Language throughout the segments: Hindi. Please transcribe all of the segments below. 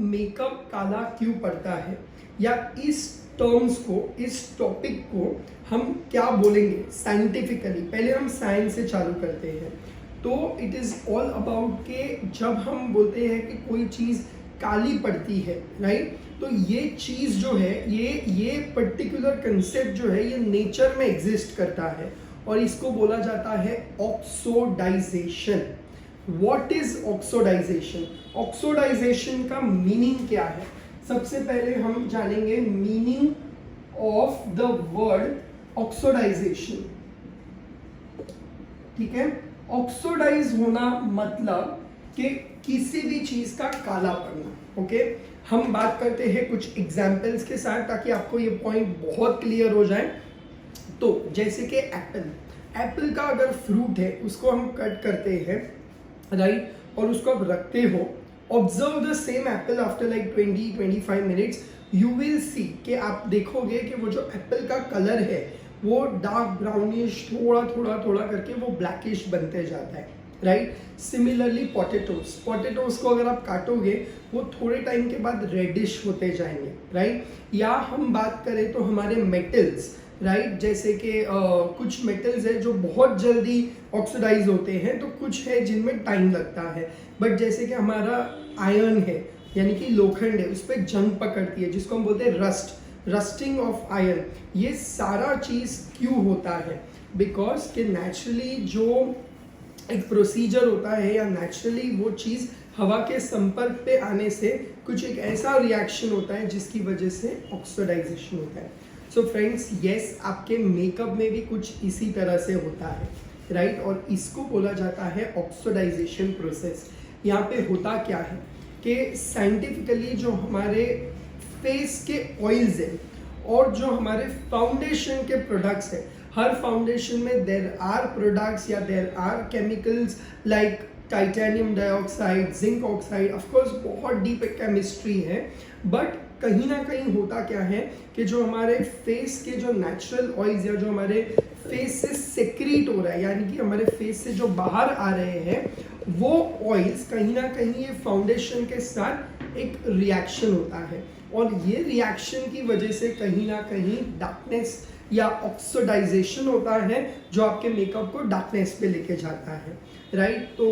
मेकअप काला क्यों पड़ता है, या इस टर्म्स को, इस टॉपिक को हम क्या बोलेंगे साइंटिफिकली। पहले हम साइंस से चालू करते हैं। तो इट इज़ ऑल अबाउट के जब हम बोलते हैं कि कोई चीज़ काली पड़ती है, राइट, तो ये चीज़ जो है, ये पर्टिकुलर कंसेप्ट जो है, ये नेचर में एग्जिस्ट करता है और इसको बोला जाता है ऑक्सोडाइजेशन। What is ऑक्सोडाइजेशन? ऑक्सोडाइजेशन का मीनिंग क्या है? सबसे पहले हम जानेंगे मीनिंग ऑफ द वर्ड ऑक्सोडाइजेशन। ठीक है, ऑक्सोडाइज होना मतलब कि किसी भी चीज का काला पड़ना। ओके, हम बात करते हैं कुछ एग्जाम्पल्स के साथ ताकि आपको ये पॉइंट बहुत क्लियर हो जाए। तो जैसे कि एप्पल का अगर फ्रूट है उसको हम कट करते हैं, राइट, और उसको आप रखते हो, observe the same Apple after like 20-25 minutes, you will see कि आप देखोगे कि वो जो एप्पल का कलर है वो डार्क ब्राउनिश थोड़ा करके वो ब्लैकिश बनते जाता है, राइट। सिमिलरली पोटैटोज को अगर आप काटोगे वो थोड़े टाइम के बाद रेडिश होते जाएंगे, राइट। या हम बात करें तो हमारे मेटल्स, राइट, जैसे कि कुछ मेटल्स है जो बहुत जल्दी ऑक्सीडाइज होते हैं, तो कुछ है जिनमें टाइम लगता है। बट जैसे कि हमारा आयरन है, यानी कि लोखंड है, उस पर जंग पकड़ती है, जिसको हम बोलते हैं रस्टिंग ऑफ आयरन। ये सारा चीज़ क्यों होता है? बिकॉज कि नेचुरली जो एक प्रोसीजर होता है या नेचुरली वो चीज़ हवा के संपर्क पे आने से कुछ एक ऐसा रिएक्शन होता है जिसकी वजह से ऑक्सीडाइजेशन होता है। सो फ्रेंड्स, यस, आपके मेकअप में भी कुछ इसी तरह से होता है, राइट, और इसको बोला जाता है ऑक्सीडाइजेशन प्रोसेस। यहाँ पे होता क्या है कि साइंटिफिकली जो हमारे फेस के ऑयल्स हैं और जो हमारे फाउंडेशन के प्रोडक्ट्स हैं, हर फाउंडेशन में देयर आर प्रोडक्ट्स या there are chemicals like titanium dioxide, zinc oxide, of course बहुत डीप केमिस्ट्री है, बट कहीं ना कहीं होता क्या है कि जो हमारे फेस के जो नेचुरल ऑयल्स या जो हमारे फेस से सेक्रीट हो रहा है, यानी कि हमारे फेस से जो बाहर आ रहे हैं, वो ऑयल्स कहीं ना कहीं ये फाउंडेशन के साथ एक रिएक्शन होता है, और ये रिएक्शन की वजह से कहीं ना कहीं डार्कनेस या ऑक्सीडाइजेशन होता है जो आपके मेकअप को डार्कनेस पे लेके जाता है, राइट। तो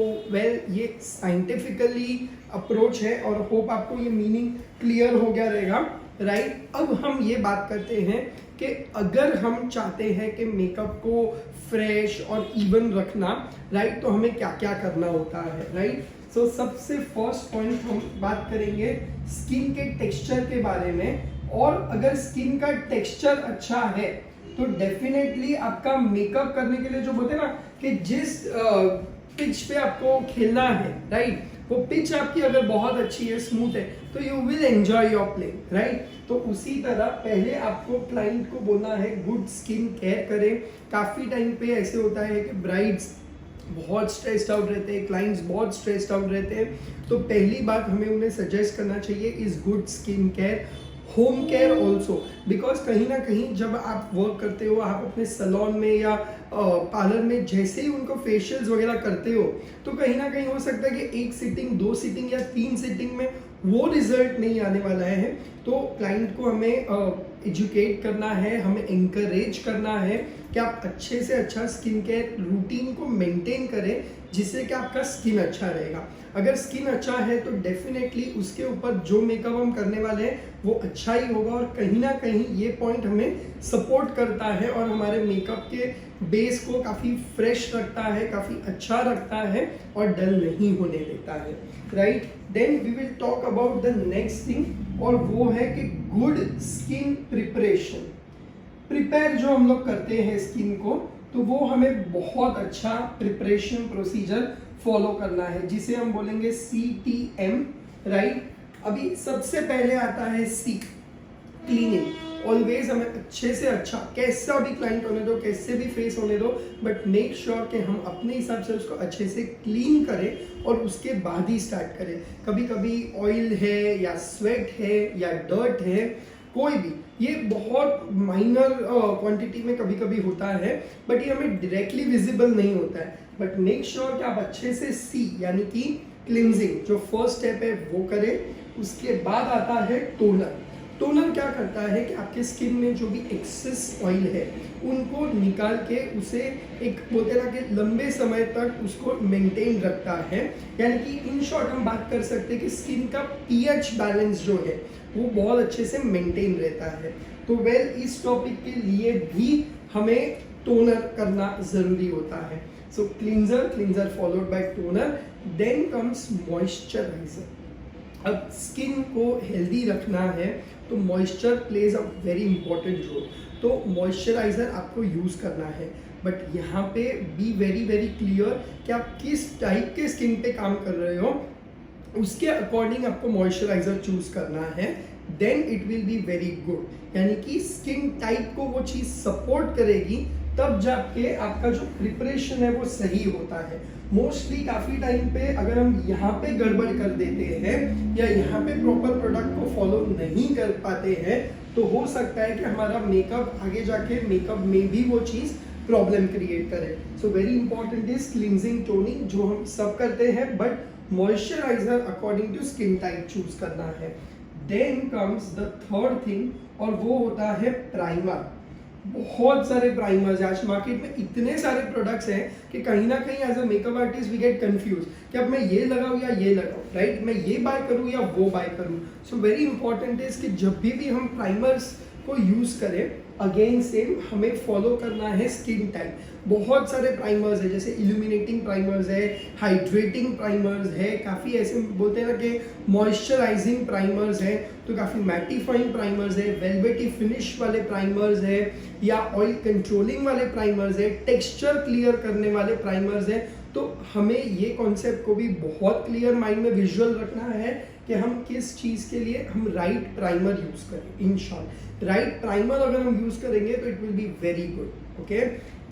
ये साइंटिफिकली अप्रोच है और होप आपको ये मीनिंग क्लियर हो गया रहेगा, राइट। अब हम ये बात करते हैं कि अगर हम चाहते हैं कि मेकअप को फ्रेश और इवन रखना, राइट, तो हमें क्या क्या करना होता है, राइट। सो सबसे फर्स्ट पॉइंट हम बात करेंगे स्किन के टेक्सचर के बारे में, और अगर स्किन का टेक्सचर अच्छा है तो डेफिनेटली आपका मेकअप करने के लिए जो बोलते हैं ना कि जिस पिच पे आपको खेलना है, राइट, वो पिच आपकी अगर बहुत अच्छी है, स्मूथ है, तो you will enjoy your play, right. तो उसी तरह पहले आपको क्लाइंट को बोलना है गुड स्किन केयर करें। काफ़ी टाइम पे ऐसे होता है कि ब्राइड्स बहुत स्ट्रेस्ड आउट रहते हैं, क्लाइंट्स बहुत स्ट्रेस्ड आउट रहते हैं, तो पहली बात हमें उन्हें सजेस्ट करना चाहिए is good skin care, home care also. Because कहीं ना कहीं जब आप वर्क करते हो, आप अपने सैलून में या पार्लर में जैसे ही उनको फेशियल्स वगैरह करते हो, तो कहीं ना कहीं हो सकता है कि 1 सिटिंग, 2 सिटिंग या 3 सिटिंग में वो रिजल्ट नहीं आने वाला है। तो क्लाइंट को हमें एजुकेट करना है, हमें इंकरेज करना है कि आप अच्छे से अच्छा स्किन केयर रूटीन को मेंटेन करें, जिससे कि आपका स्किन अच्छा रहेगा। अगर स्किन अच्छा है तो डेफिनेटली उसके ऊपर जो मेकअप हम करने वाले हैं वो अच्छा ही होगा, और कहीं ना कहीं ये पॉइंट हमें सपोर्ट करता है और हमारे मेकअप के बेस को काफ़ी फ्रेश रखता है, काफ़ी अच्छा रखता है और डल नहीं होने देता है, right. Then we will talk about the next thing, और वो है कि गुड स्किन प्रिपरेशन। प्रिपेयर जो हम लोग करते हैं स्किन को, तो वो हमें बहुत अच्छा प्रिपरेशन प्रोसीजर फॉलो करना है, जिसे हम बोलेंगे CTM, राइट। अभी सबसे पहले आता है C, क्लीनिंग। ऑलवेज हमें अच्छे से अच्छा, कैसा भी क्लाइंट होने दो, कैसे भी फेस होने दो, बट मेक श्योर कि हम अपने हिसाब से उसको अच्छे से क्लीन करें और उसके बाद ही स्टार्ट करें। कभी कभी ऑयल है या स्वेट है या डर्ट है, कोई भी, ये बहुत माइनर क्वांटिटी में कभी कभी होता है, बट ये हमें डायरेक्टली विजिबल नहीं होता है। बट मेक श्योर कि आप अच्छे से सी, यानी कि क्लिनजिंग जो फर्स्ट स्टेप है वो करें, उसके बाद आता है टोनर। टोनर क्या करता है कि आपके स्किन में जो भी एक्सेस ऑयल है उनको निकाल के उसे एक बोलते ना कि लंबे समय तक उसको मेंटेन रखता है। यानी कि इन शॉर्ट हम बात कर सकते हैं कि स्किन का पीएच बैलेंस जो है वो बहुत अच्छे से मेंटेन रहता है। तो वेल इस टॉपिक के लिए भी हमें टोनर करना ज़रूरी होता है। So cleanser followed by toner, then comes moisturiser. अब स्किन को हेल्दी रखना है तो moisture plays a very important role. तो मॉइस्चराइजर आपको यूज़ करना है, बट यहाँ पे बी वेरी वेरी क्लियर कि आप किस टाइप के स्किन पे काम कर रहे हो, उसके अकॉर्डिंग आपको मॉइस्चराइजर चूज करना है, then it will be very good. यानी कि स्किन टाइप को वो चीज़ सपोर्ट करेगी, तब जाके आपका जो प्रिपरेशन है वो सही होता है। मोस्टली काफ़ी टाइम पे अगर हम यहाँ पे गड़बड़ कर देते हैं या यहाँ पे प्रॉपर प्रोडक्ट को फॉलो नहीं कर पाते हैं तो हो सकता है कि हमारा मेकअप आगे जाके मेकअप में भी वो चीज़ प्रॉब्लम क्रिएट करे। So very important is cleansing toning, जो हम सब करते हैं, but moisturiser according to skin type choose करना है। Then comes the third thing, और वो होता है प्राइमर। बहुत सारे प्राइमर्स हैं आज मार्केट में, इतने सारे प्रोडक्ट्स हैं कि कहीं ना कहीं as a makeup artist we get confuse कि अब मैं ये लगाऊं या ये लगाऊं, राइट, मैं ये बाय करूं या वो बाय करूं। सो वेरी इंपॉर्टेंट इज कि जब भी हम प्राइमर्स को यूज करें, अगेन सेम हमें फॉलो करना है स्किन टाइप। बहुत सारे प्राइमर्स है, जैसे इल्यूमिनेटिंग प्राइमर्स है, हाइड्रेटिंग प्राइमर्स है, काफ़ी ऐसे बोलते हैं ना कि मॉइस्चराइजिंग प्राइमर्स है, तो काफ़ी मैटिफाइंग प्राइमर्स है, वेलवेटी फिनिश वाले प्राइमर्स है, या ऑयल कंट्रोलिंग वाले प्राइमर्स है, टेक्सचर क्लियर करने वाले प्राइमर्स है। तो हमें ये कॉन्सेप्ट को भी बहुत क्लियर माइंड में विजुअल रखना है कि हम किस चीज़ के लिए हम राइट प्राइमर यूज़ करें। इन शॉर्ट राइट प्राइमर अगर हम यूज़ करेंगे तो it will be very good. Okay,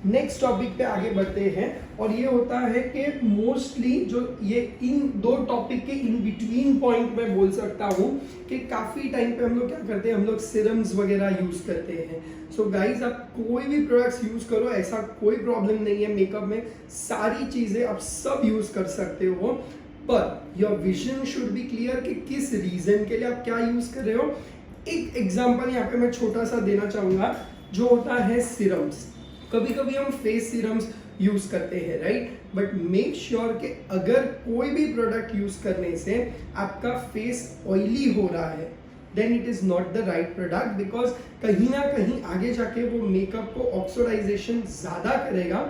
next topic पे आगे बढ़ते हैं, और ये होता है कि मोस्टली जो ये इन दो टॉपिक के इन बिटवीन पॉइंट में बोल सकता हूँ कि काफ़ी टाइम पे हम लोग क्या करते हैं, हम लोग सिरम्स वगैरह यूज़ करते हैं। सो गाइज, आप कोई भी प्रोडक्ट्स यूज़ करो, ऐसा कोई प्रॉब्लम नहीं है। मेकअप में सारी चीज़ें आप सब यूज़ कर सकते हो, per your vision should be clear कि किस रीजन के लिए आप क्या यूज़ कर रहे हो। एक एग्जाम्पल यहाँ पे मैं छोटा सा देना चाहूँगा, जो होता है सिरम्स। कभी कभी हम फेस सीरम्स यूज करते हैं, राइट, बट मेक श्योर कि अगर कोई भी प्रोडक्ट यूज करने से आपका फेस ऑयली हो रहा है, then it is not the right product, because कहीं ना कहीं आगे जाके वो मेकअप को ऑक्सीडाइजेशन ज्यादा करेगा।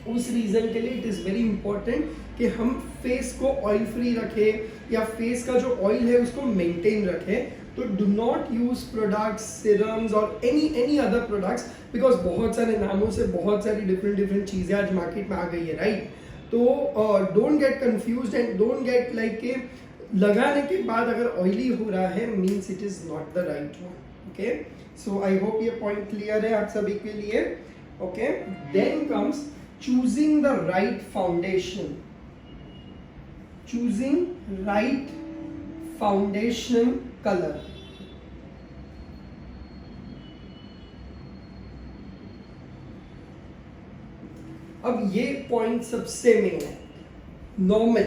उस रीजन के लिए इट इज वेरी इंपॉर्टेंट कि हम फेस को ऑयल फ्री रखें या फेस का जो ऑयल है उसको मेंटेन रखें। तो do not use products, serums और एनी अदर प्रोडक्ट्स, बिकॉज बहुत सारे नामों से बहुत सारी डिफरेंट चीज़ें आज मार्केट में आ गई है, राइट। तो don't get confused and don't get like के लगाने के बाद अगर ऑयली हो रहा है means it is not the right one. Okay, so I hope ये पॉइंट क्लियर है आप सभी के लिए। Okay, then comes choosing the right foundation. Choosing right foundation colour. अब ये पॉइंट सबसे मेन है। नॉर्मली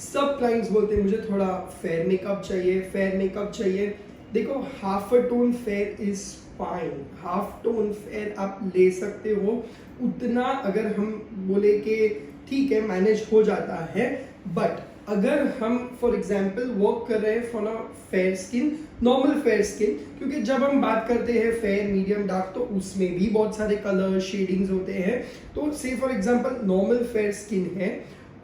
सब क्लाइंट्स बोलते हैं मुझे थोड़ा फेयर मेकअप चाहिए, फेयर मेकअप चाहिए। देखो, half a tone fair is fine, half tone fair आप ले सकते हो। उतना अगर हम बोले कि ठीक है मैनेज हो जाता है, बट अगर हम फॉर एग्जाम्पल वर्क कर रहे हैं for a fair skin, normal fair skin, क्योंकि जब हम बात करते हैं फेयर, मीडियम, डार्क, तो उसमें भी बहुत सारे कलर शेडिंग्स होते हैं। तो से for example normal fair skin है,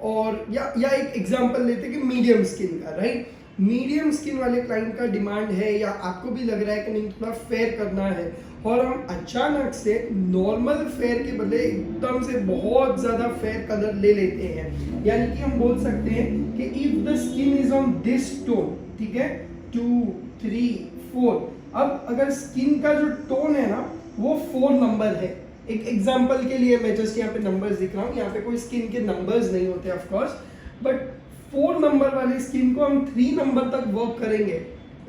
और या एक एग्जाम्पल लेते हैं कि मीडियम स्किन का, राइट। मीडियम स्किन वाले क्लाइंट का डिमांड है या आपको भी लग रहा है कि नहीं थोड़ा फेयर करना है, और हम अचानक से नॉर्मल फेयर के बदले एकदम से बहुत ज़्यादा फेयर कलर ले लेते हैं। यानी कि हम बोल सकते हैं कि if the skin is on this tone, ठीक है, 2, 3, 4, अब अगर स्किन का जो टोन है ना वो 4 नंबर है। एक एग्जाम्पल के लिए मैं जस्ट यहाँ पे नंबर्स दिख रहा हूँ, यहाँ पे कोई स्किन के नंबर्स नहीं होते ऑफ कोर्स, बट 4 नंबर वाली स्किन को हम 3 नंबर तक वर्क करेंगे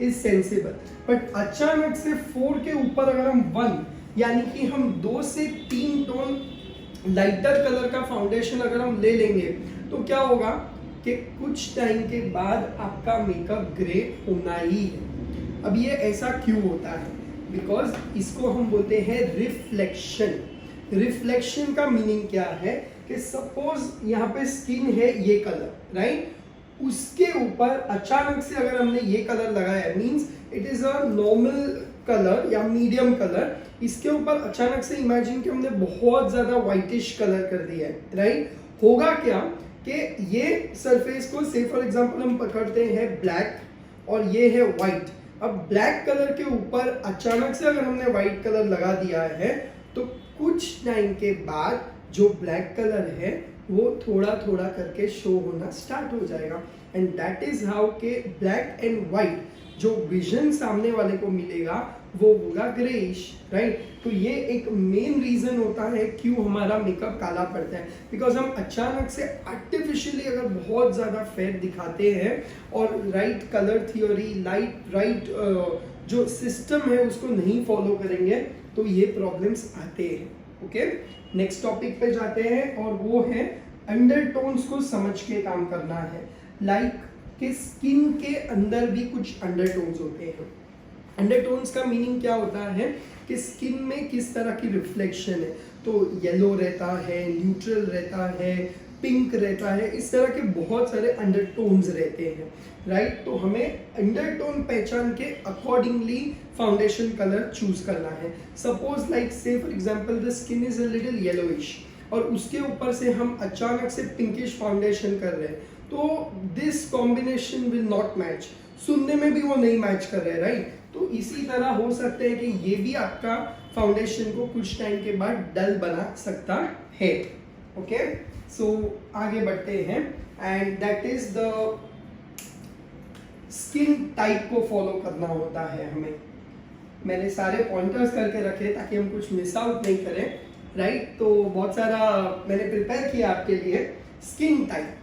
इज सेंसिबल। बट अचानक से 4 के ऊपर अगर हम 1 यानी कि हम 2 से 3 टोन लाइटर कलर का फाउंडेशन अगर हम ले लेंगे तो क्या होगा, कि कुछ टाइम के बाद आपका मेकअप ग्रे होना ही है। अब ये ऐसा क्यों होता है? बिकॉज इसको हम बोलते हैं रिफ्लेक्शन। रिफ्लेक्शन का मीनिंग क्या है कि सपोज यहाँ पे स्किन है ये कलर, राइट, उसके ऊपर अचानक से अगर हमने ये कलर लगाया, means it is a normal colour या मीडियम कलर, इसके ऊपर अचानक से इमेजिन कि हमने बहुत ज्यादा व्हाइटिश कलर कर दिया है, राइट, होगा क्या कि ये सरफेस को से फॉर एग्जांपल हम पकड़ते हैं ब्लैक और ये है व्हाइट। अब ब्लैक कलर के ऊपर अचानक से अगर हमने व्हाइट कलर लगा दिया है तो कुछ टाइम के बाद जो ब्लैक कलर है वो थोड़ा थोड़ा करके शो होना स्टार्ट हो जाएगा। एंड दैट इज हाउ के ब्लैक एंड व्हाइट जो विजन सामने वाले को मिलेगा वो होगा ग्रेइश, राइट। तो ये एक मेन रीजन होता है क्यों हमारा मेकअप काला पड़ता है, बिकॉज हम अचानक से आर्टिफिशियली अगर बहुत ज़्यादा फेयर दिखाते हैं और राइट कलर थियोरी, राइट जो सिस्टम है उसको नहीं फॉलो करेंगे तो ये प्रॉब्लम्स आते हैं। ओके, नेक्स्ट टॉपिक पे जाते हैं और वो है अंडरटोन्स को समझ के काम करना है। लाइक कि स्किन के अंदर भी कुछ अंडरटोन्स होते हैं। अंडरटोन्स का मीनिंग क्या होता है कि स्किन में किस तरह की रिफ्लेक्शन है, तो येलो रहता है, न्यूट्रल रहता है, पिंक रहता है, इस तरह के बहुत सारे अंडरटोन्स रहते हैं, राइट। तो हमें अंडरटोन पहचान के अकॉर्डिंगली फाउंडेशन कलर चूज करना है। सपोज लाइक से for example the skin is a little yellowish और उसके ऊपर से हम अचानक से पिंकिश फाउंडेशन कर रहे हैं तो this combination will not match, सुनने में भी वो नहीं मैच कर रहे, राइट। तो इसी तरह हो सकता है कि ये भी आपका फाउंडेशन को कुछ टाइम के बाद डल बना सकता है। ओके, सो आगे बढ़ते हैं and that is the skin type को फॉलो करना होता है हमें। मैंने सारे पॉइंटर्स करके रखे ताकि हम कुछ मिस आउट नहीं करें, राइट। तो बहुत सारा मैंने प्रिपेयर किया आपके लिए। स्किन टाइप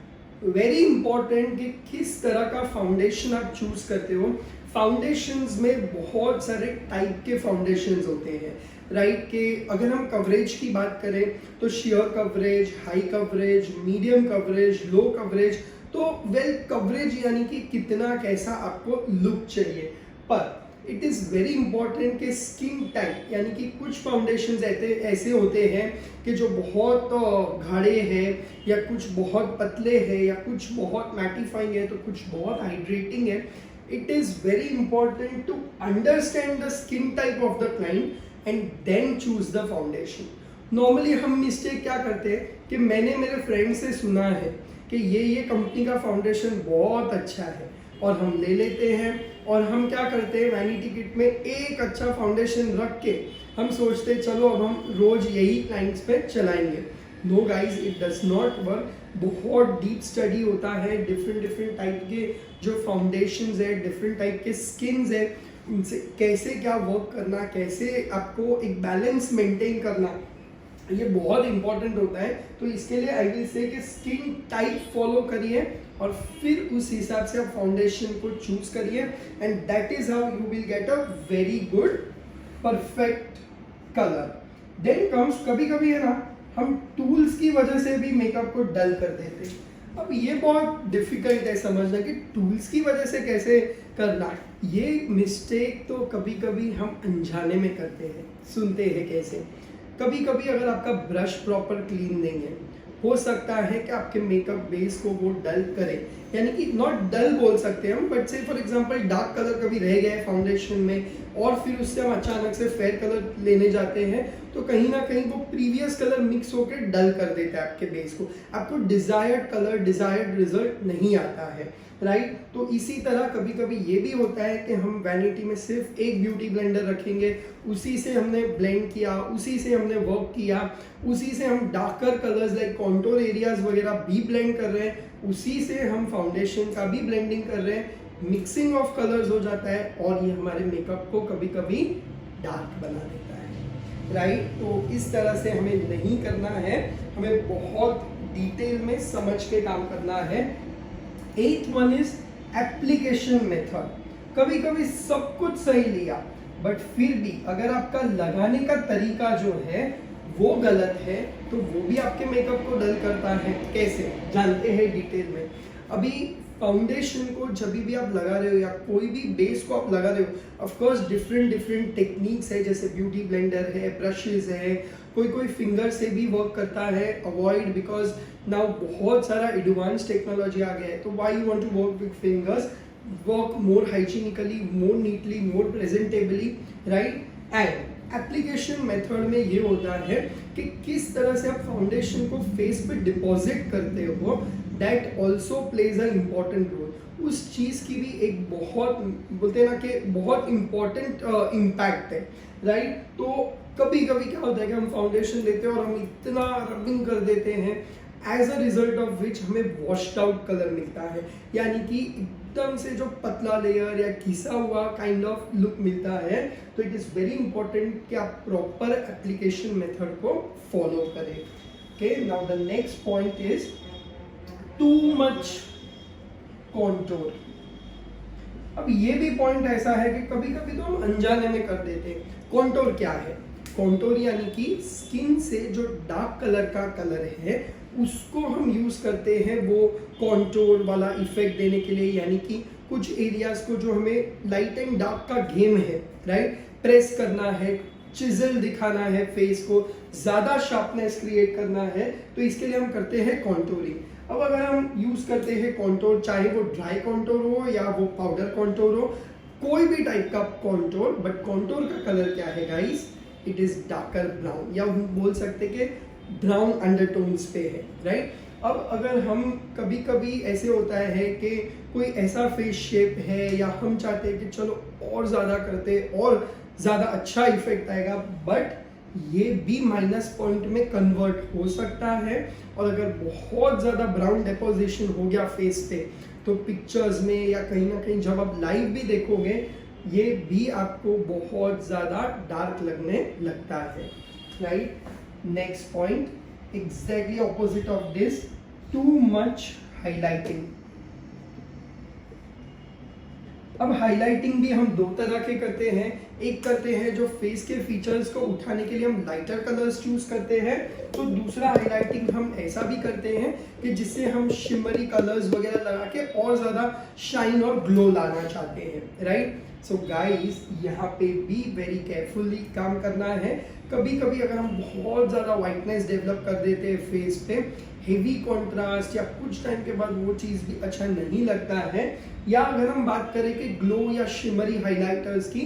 वेरी इंपॉर्टेंट कि किस तरह का फाउंडेशन आप चूज करते हो। फाउंडेशंस में बहुत सारे टाइप के फाउंडेशंस होते हैं, राइट। कि अगर हम कवरेज की बात करें तो sheer coverage, high coverage, medium coverage, low coverage. तो वेल कवरेज यानी कि कितना कैसा आपको लुक चाहिए, पर इट इज़ वेरी इंपॉर्टेंट कि स्किन टाइप यानी कि कुछ फाउंडेशंस ऐसे होते हैं कि जो बहुत गाढ़े हैं या कुछ बहुत पतले हैं या कुछ बहुत मैटिफाइंग है तो कुछ बहुत हाइड्रेटिंग है। It is very important to understand the skin type of the client and then choose the foundation. Normally हम मिस्टेक क्या करते हैं कि मैंने मेरे फ्रेंड से सुना है कि ये कंपनी का फाउंडेशन बहुत अच्छा है और हम ले लेते हैं और हम क्या करते हैं वैनिटी किट में एक अच्छा फाउंडेशन रख के हम सोचते हैं चलो अब हम रोज यही क्लाइंट्स पे चलाएंगे। No guys, it does not work. बहुत डीप स्टडी होता है, डिफरेंट टाइप के जो फाउंडेशंस है, डिफरेंट टाइप के स्किन्स है, उनसे कैसे क्या वर्क करना, कैसे आपको एक बैलेंस मेंटेन करना, ये बहुत इंपॉर्टेंट होता है। तो इसके लिए आई विल से कि स्किन टाइप फॉलो करिए और फिर उस हिसाब से आप फाउंडेशन को चूज करिए and that is how you will get a very good perfect colour. Then comes कभी कभी है ना हम टूल्स की वजह से भी मेकअप को डल कर देते हैं। अब ये बहुत डिफिकल्ट है समझना कि टूल्स की वजह से कैसे करना। ये मिस्टेक तो कभी कभी हम अनजाने में करते हैं, सुनते हैं कैसे। कभी कभी अगर आपका ब्रश प्रॉपर क्लीन नहीं है, हो सकता है कि आपके मेकअप बेस को वो डल करे, यानी कि नॉट डल बोल सकते हैं हम, बट से फॉर एग्जांपल डार्क कलर कभी रह गया है फाउंडेशन में और फिर उससे हम अचानक से फेयर कलर लेने जाते हैं तो कहीं ना कहीं वो प्रीवियस कलर मिक्स होकर डल कर देता है आपके बेस को, आपको डिजायर्ड कलर, डिजायर्ड रिजल्ट नहीं आता है, राइट। तो इसी तरह कभी कभी ये भी होता है कि हम वैनिटी में सिर्फ एक ब्यूटी ब्लेंडर रखेंगे, उसी से हमने ब्लेंड किया, उसी से हमने वर्क किया, उसी से हम darker colours like contour areas वगैरह भी ब्लेंड कर रहे हैं, उसी से हम फाउंडेशन का भी ब्लेंडिंग कर रहे हैं, मिक्सिंग ऑफ कलर्स हो जाता है और ये हमारे मेकअप को कभी कभी डार्क बना देता है, राइट। तो इस तरह से हमें नहीं करना है, हमें बहुत डिटेल में समझ के काम करना है। 8th one is application method. कभी कभी सब कुछ सही लिया बट फिर भी अगर आपका लगाने का तरीका जो है वो गलत है तो वो भी आपके मेकअप को डल करता है। कैसे जानते हैं डिटेल में। अभी फाउंडेशन को जब भी आप लगा रहे हो या कोई भी बेस को आप लगा रहे हो, of course different different techniques है, जैसे ब्यूटी ब्लेंडर है, ब्रशेज है, कोई कोई फिंगर से भी वर्क करता है। अवॉइड, बिकॉज नाउ बहुत सारा एडवांस टेक्नोलॉजी आ गया है, तो why you want to work with fingers, work more hygienically, more neatly, more presentably, right. And application method में ये होता है कि किस तरह से आप फाउंडेशन को फेस पे डिपॉजिट करते हो, that also plays a important role. उस चीज़ की भी एक बहुत, बोलते हैं ना कि बहुत इम्पॉर्टेंट इम्पैक्ट है, राइट। तो कभी कभी क्या होता है कि हम फाउंडेशन लेते हैं और हम इतना रबिंग कर देते हैं, as a result of which हमें वॉश्ड आउट कलर मिलता है, यानी कि एकदम से जो पतला लेयर या घिसा हुआ काइंड ऑफ लुक मिलता है। तो इट इज़ वेरी इंपॉर्टेंट कि आप प्रॉपर एप्लीकेशन मेथड को फॉलो करें। Okay, now the next point is too much contour. अब ये भी पॉइंट ऐसा है कि कभी कभी तो हम अनजाने में कर देते हैं। कॉन्टोर क्या है? कॉन्टोर यानी कि स्किन से जो डार्क कलर का कलर है उसको हम यूज करते हैं वो कॉन्टोर वाला इफेक्ट देने के लिए, यानी कि कुछ एरियाज को जो हमें लाइट एंड डार्क का गेम है, राइट, प्रेस करना है, चिजल दिखाना है, फेस को ज्यादा शार्पनेस क्रिएट करना है, तो इसके लिए हम करते हैं कॉन्टोरिंग। अब अगर हम यूज करते हैं कॉन्टोर, चाहे वो ड्राई कॉन्टोर हो या वो पाउडर कॉन्टोर हो, कोई भी टाइप का कॉन्टोर, बट कॉन्टोर का कलर क्या है guys? It is darker brown, या हम बोल सकते कि ब्राउन अंडरटोन्स पे है, राइट। अब अगर हम कभी कभी ऐसे होता है कि कोई ऐसा फेस शेप है या हम चाहते हैं कि चलो और ज़्यादा करते और ज़्यादा अच्छा इफेक्ट आएगा, बट ये भी माइनस पॉइंट में कन्वर्ट हो सकता है। और अगर बहुत ज़्यादा ब्राउन डेपोजिशन हो गया फेस पे, तो पिक्चर्स में या कहीं ना कहीं जब आप लाइव भी देखोगे, ये भी आपको बहुत ज़्यादा डार्क लगने लगता है, right. Next point, exactly opposite of this, too much highlighting. अब हाईलाइटिंग भी हम दो तरह के करते हैं। एक करते हैं जो फेस के फीचर्स को उठाने के लिए हम लाइटर कलर्स चूज करते हैं, तो दूसरा हाईलाइटिंग हम ऐसा भी करते हैं कि जिससे हम शिमरी कलर्स वगैरह लगा के और ज्यादा शाइन और ग्लो लाना चाहते हैं, राइट। सो गाइस, यहाँ पे भी वेरी केयरफुली काम करना है। कभी कभी अगर हम बहुत ज़्यादा वाइटनेस डेवलप कर देते हैं फेस पे, हेवी कॉन्ट्रास्ट, या कुछ टाइम के बाद वो चीज़ भी अच्छा नहीं लगता है। या अगर हम बात करें कि ग्लो या शिमरी हाइलाइटर्स की,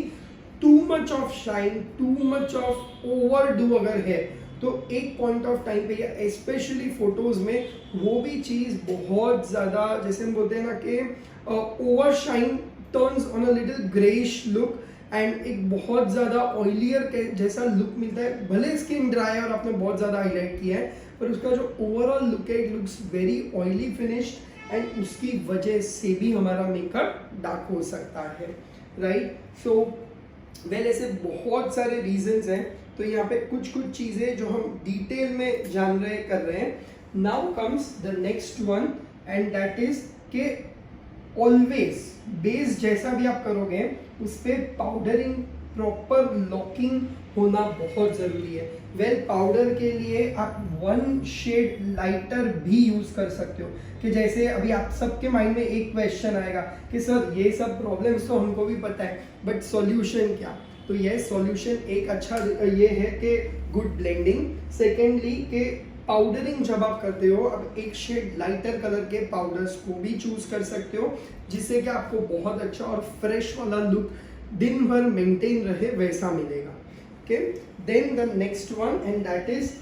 too much of shine, too much of overdo अगर है, तो एक पॉइंट ऑफ टाइम पे, या स्पेशली फोटोज में, वो भी चीज़ बहुत ज़्यादा, जैसे हम बोलते हैं ना कि over shine turns on a little greyish look, and एक बहुत ज़्यादा ऑयलियर के जैसा लुक मिलता है। भले स्किन ड्राई है और आपने बहुत ज़्यादा हाईलाइट किया है, पर उसका जो ओवरऑल लुक है, it looks very oily finished, and उसकी वजह से भी हमारा मेकअप डार्क हो सकता है, राइट। सो वेल, ऐसे बहुत सारे रीजंस हैं, तो यहाँ पे कुछ कुछ चीज़ें जो हम डिटेल में जान रहे कर रहे हैं। Now comes the next one, and that is के ऑलवेज बेस जैसा भी आप करोगे उस पर पाउडरिंग, प्रॉपर लॉकिंग होना बहुत ज़रूरी है। वेल, पाउडर के लिए आप वन शेड लाइटर भी यूज़ कर सकते हो, कि जैसे अभी आप सबके माइंड में एक क्वेश्चन आएगा कि सर ये सब प्रॉब्लम्स तो हमको भी पता है, बट सॉल्यूशन क्या? तो ये सॉल्यूशन एक अच्छा ये है कि गुड ब्लेंडिंग, सेकेंडली कि पाउडरिंग जब आप करते हो, अब एक शेड लाइटर कलर के पाउडर्स को भी चूज कर सकते हो, जिससे कि आपको बहुत अच्छा और फ्रेश वाला लुक दिन भर मेंटेन रहे वैसा मिलेगा। Okay, then the next one, and that is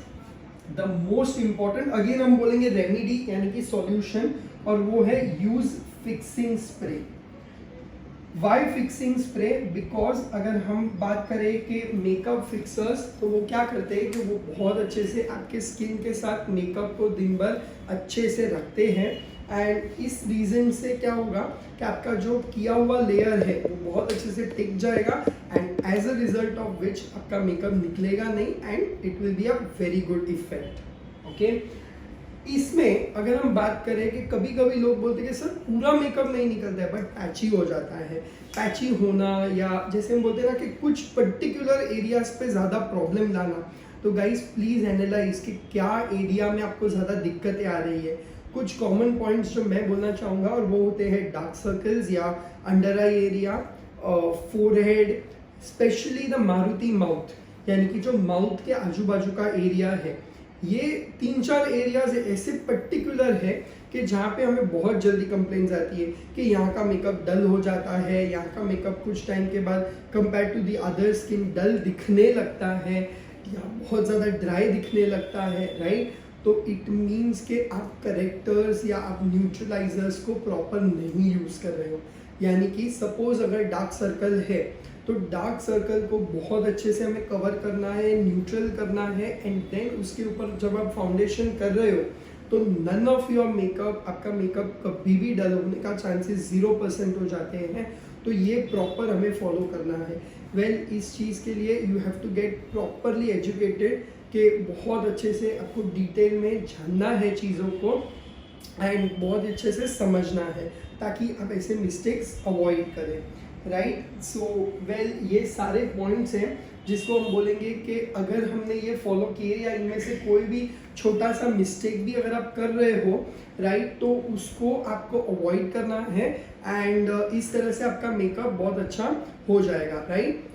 the most important, again हम बोलेंगे रेमेडी यानी कि सॉल्यूशन, और वो है use fixing spray. Why fixing spray? Because अगर हम बात करें कि मेकअप फिक्सर्स, तो वो क्या करते हैं कि वो बहुत अच्छे से आपके स्किन के साथ मेकअप को दिन भर अच्छे से रखते हैं, एंड इस रीजन से क्या होगा कि आपका जो किया हुआ लेयर है वो बहुत अच्छे से टिक जाएगा, and as a result of which आपका मेकअप निकलेगा नहीं, and it will be a very good effect. Okay, इसमें अगर हम बात करें कि कभी कभी लोग बोलते हैं कि सर पूरा मेकअप नहीं निकलता है, बट पैची हो जाता है। पैची होना, या जैसे हम बोलते हैं ना कि कुछ पर्टिकुलर एरियाज पे ज़्यादा प्रॉब्लम लाना, तो गाइस प्लीज़ एनालाइज कि क्या एरिया में आपको ज़्यादा दिक्कतें आ रही है। कुछ कॉमन पॉइंट्स जो मैं बोलना चाहूँगा और वो होते हैं डार्क सर्कल्स या under eye area, forehead, specially the Maruti mouth, यानी कि जो माउथ के आजू बाजू का एरिया है। ये 3-4 एरियाज ऐसे पर्टिकुलर है कि जहाँ पे हमें बहुत जल्दी कंप्लेंट्स आती है कि यहाँ का मेकअप डल हो जाता है, यहाँ का मेकअप कुछ टाइम के बाद compare to the other skin dull दिखने लगता है या बहुत ज़्यादा ड्राई दिखने लगता है, राइट। तो इट मीन्स कि आप करेक्टर्स या आप न्यूट्रलाइजर्स को प्रॉपर नहीं यूज़ कर रहे हो। यानी कि सपोज अगर डार्क सर्कल है तो डार्क सर्कल को बहुत अच्छे से हमें कवर करना है, न्यूट्रल करना है, एंड देन उसके ऊपर जब आप फाउंडेशन कर रहे हो तो नन ऑफ योर मेकअप, आपका मेकअप कभी भी डल होने का चांसेस 0% हो जाते हैं। तो ये प्रॉपर हमें फॉलो करना है। इस चीज़ के लिए you have to get properly educated कि बहुत अच्छे से आपको डिटेल में जानना है चीज़ों को एंड बहुत अच्छे से समझना है ताकि आप ऐसे मिस्टेक्स अवॉइड करें, राइट। ये सारे पॉइंट्स हैं जिसको हम बोलेंगे कि अगर हमने ये फॉलो किए या इनमें से कोई भी छोटा सा मिस्टेक भी अगर आप कर रहे हो, राइट, तो उसको आपको अवॉइड करना है एंड इस तरह से आपका मेकअप बहुत अच्छा हो जाएगा, राइट।